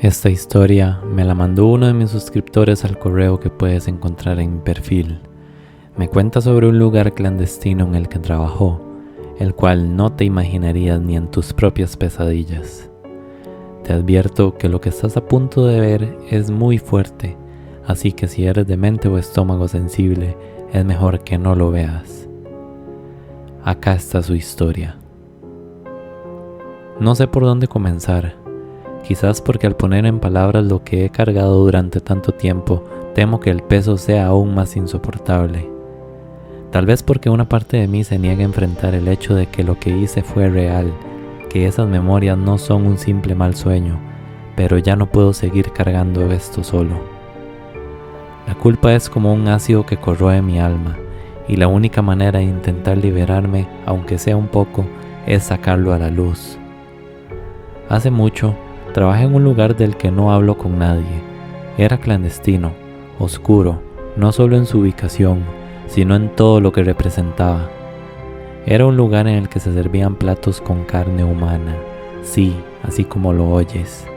Esta historia me la mandó uno de mis suscriptores al correo que puedes encontrar en mi perfil. Me cuenta sobre un lugar clandestino en el que trabajó, el cual no te imaginarías ni en tus propias pesadillas. Te advierto que lo que estás a punto de ver es muy fuerte, así que si eres de mente o estómago sensible, es mejor que no lo veas. Acá está su historia. No sé por dónde comenzar. Quizás porque al poner en palabras lo que he cargado durante tanto tiempo, temo que el peso sea aún más insoportable. Tal vez porque una parte de mí se niega a enfrentar el hecho de que lo que hice fue real, que esas memorias no son un simple mal sueño, pero ya no puedo seguir cargando esto solo. La culpa es como un ácido que corroe mi alma, y la única manera de intentar liberarme, aunque sea un poco, es sacarlo a la luz. Hace mucho, trabajé en un lugar del que no hablo con nadie. Era clandestino, oscuro, no solo en su ubicación, sino en todo lo que representaba. Era un lugar en el que se servían platos con carne humana, sí, así como lo oyes.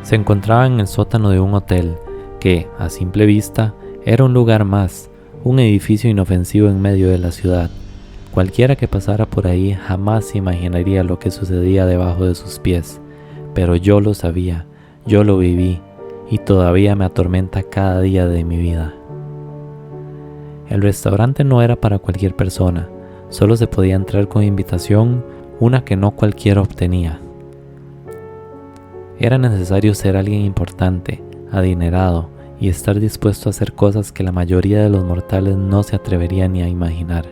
Se encontraba en el sótano de un hotel que, a simple vista, era un lugar más, un edificio inofensivo en medio de la ciudad. Cualquiera que pasara por ahí jamás se imaginaría lo que sucedía debajo de sus pies. Pero yo lo sabía, yo lo viví y todavía me atormenta cada día de mi vida. El restaurante no era para cualquier persona, solo se podía entrar con invitación, una que no cualquiera obtenía. Era necesario ser alguien importante, adinerado y estar dispuesto a hacer cosas que la mayoría de los mortales no se atreverían ni a imaginar.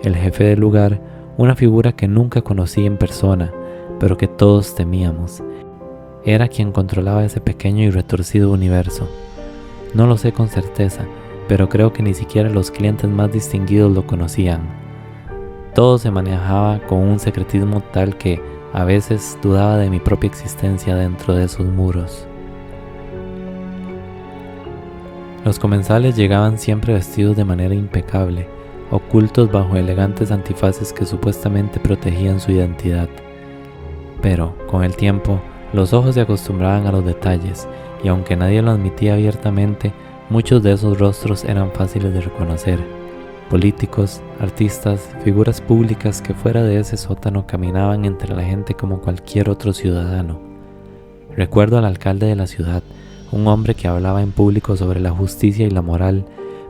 El jefe del lugar, una figura que nunca conocí en persona, pero que todos temíamos, era quien controlaba ese pequeño y retorcido universo. No lo sé con certeza, pero creo que ni siquiera los clientes más distinguidos lo conocían. Todo se manejaba con un secretismo tal que a veces dudaba de mi propia existencia dentro de esos muros. Los comensales llegaban siempre vestidos de manera impecable, ocultos bajo elegantes antifaces que supuestamente protegían su identidad. Pero, con el tiempo, los ojos se acostumbraban a los detalles, y aunque nadie lo admitía abiertamente, muchos de esos rostros eran fáciles de reconocer. Políticos, artistas, figuras públicas que fuera de ese sótano caminaban entre la gente como cualquier otro ciudadano. Recuerdo al alcalde de la ciudad, un hombre que hablaba en público sobre la justicia y la moral,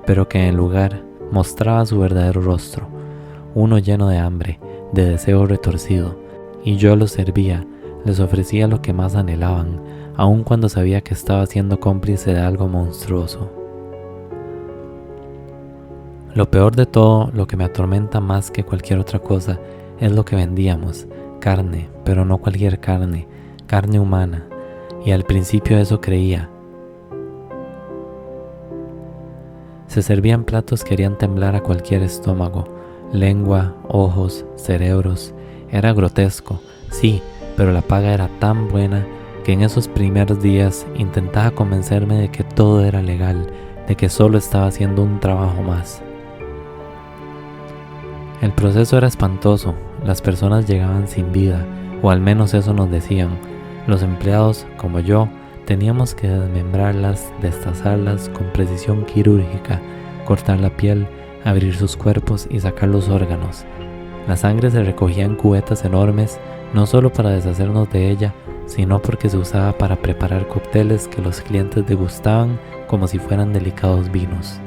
pero que en lugar mostraba su verdadero rostro, uno lleno de hambre, de deseo retorcido. Y yo los servía, les ofrecía lo que más anhelaban, aun cuando sabía que estaba siendo cómplice de algo monstruoso. Lo peor de todo, lo que me atormenta más que cualquier otra cosa, es lo que vendíamos, carne, pero no cualquier carne, carne humana, y al principio eso creía. Se servían platos que harían temblar a cualquier estómago, lengua, ojos, cerebros. Era grotesco, sí, pero la paga era tan buena que en esos primeros días intentaba convencerme de que todo era legal, de que solo estaba haciendo un trabajo más. El proceso era espantoso, las personas llegaban sin vida, o al menos eso nos decían. Los empleados, como yo, teníamos que desmembrarlas, destazarlas con precisión quirúrgica, cortar la piel, abrir sus cuerpos y sacar los órganos. La sangre se recogía en cubetas enormes, no solo para deshacernos de ella, sino porque se usaba para preparar cócteles que los clientes degustaban como si fueran delicados vinos.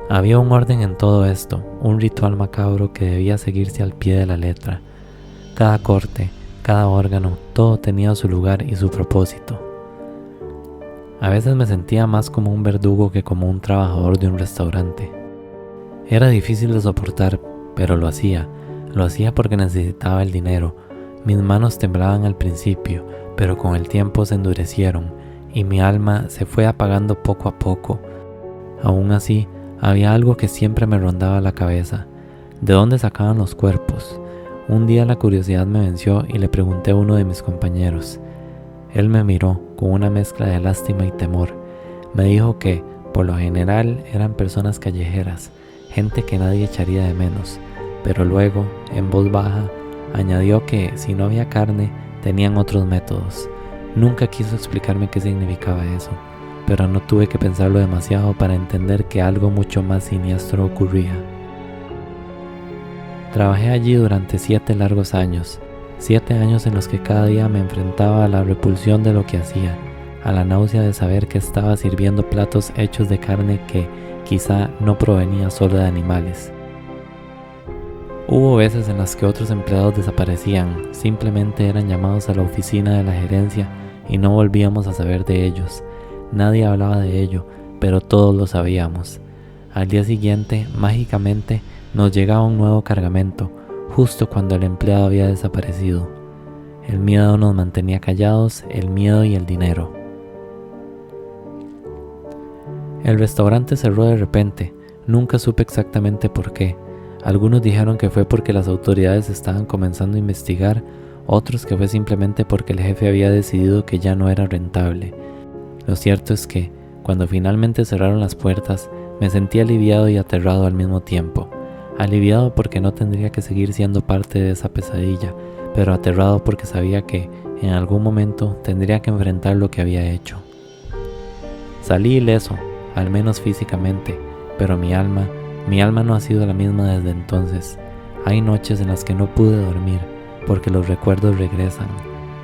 Había un orden en todo esto, un ritual macabro que debía seguirse al pie de la letra. Cada corte, cada órgano, todo tenía su lugar y su propósito. A veces me sentía más como un verdugo que como un trabajador de un restaurante. Era difícil de soportar, pero lo hacía porque necesitaba el dinero. Mis manos temblaban al principio, pero con el tiempo se endurecieron y mi alma se fue apagando poco a poco. Aún así, había algo que siempre me rondaba la cabeza. ¿De dónde sacaban los cuerpos? Un día la curiosidad me venció y le pregunté a uno de mis compañeros. Él me miró con una mezcla de lástima y temor. Me dijo que, por lo general, eran personas callejeras, gente que nadie echaría de menos, pero luego, en voz baja, añadió que si no había carne, tenían otros métodos, Nunca quiso explicarme qué significaba eso, pero no tuve que pensarlo demasiado para entender que algo mucho más siniestro ocurría. Trabajé allí durante 7 largos años, 7 años en los que cada día me enfrentaba a la repulsión de lo que hacía, a la náusea de saber que estaba sirviendo platos hechos de carne que quizá no provenía solo de animales. Hubo veces en las que otros empleados desaparecían, simplemente eran llamados a la oficina de la gerencia y no volvíamos a saber de ellos. Nadie hablaba de ello, pero todos lo sabíamos. Al día siguiente, mágicamente, nos llegaba un nuevo cargamento, justo cuando el empleado había desaparecido. El miedo nos mantenía callados, el miedo y el dinero. El restaurante cerró de repente, nunca supe exactamente por qué. Algunos dijeron que fue porque las autoridades estaban comenzando a investigar, otros que fue simplemente porque el jefe había decidido que ya no era rentable. Lo cierto es que, cuando finalmente cerraron las puertas, me sentí aliviado y aterrado al mismo tiempo. Aliviado porque no tendría que seguir siendo parte de esa pesadilla, pero aterrado porque sabía que, en algún momento, tendría que enfrentar lo que había hecho. Salí ileso, al menos físicamente, pero mi alma no ha sido la misma desde entonces. Hay noches en las que no pude dormir, porque los recuerdos regresan.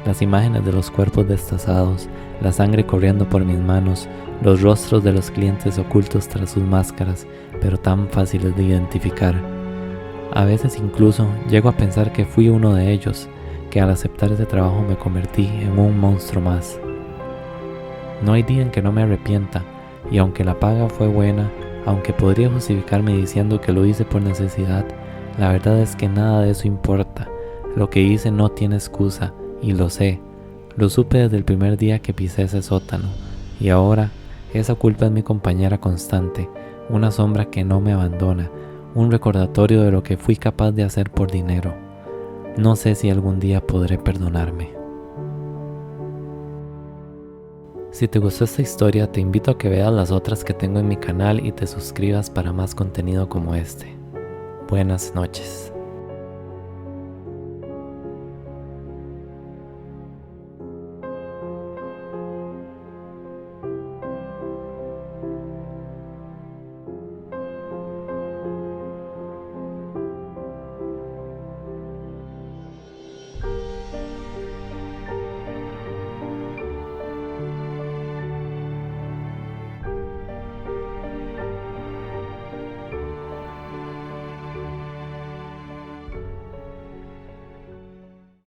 Las imágenes de los cuerpos destazados, la sangre corriendo por mis manos, los rostros de los clientes ocultos tras sus máscaras, pero tan fáciles de identificar. A veces incluso llego a pensar que fui uno de ellos, que al aceptar ese trabajo me convertí en un monstruo más. No hay día en que no me arrepienta, y aunque la paga fue buena, aunque podría justificarme diciendo que lo hice por necesidad, la verdad es que nada de eso importa. Lo que hice no tiene excusa, y lo sé. Lo supe desde el primer día que pisé ese sótano, y ahora esa culpa es mi compañera constante, una sombra que no me abandona, un recordatorio de lo que fui capaz de hacer por dinero. No sé si algún día podré perdonarme. Si te gustó esta historia, te invito a que veas las otras que tengo en mi canal y te suscribas para más contenido como este. Buenas noches.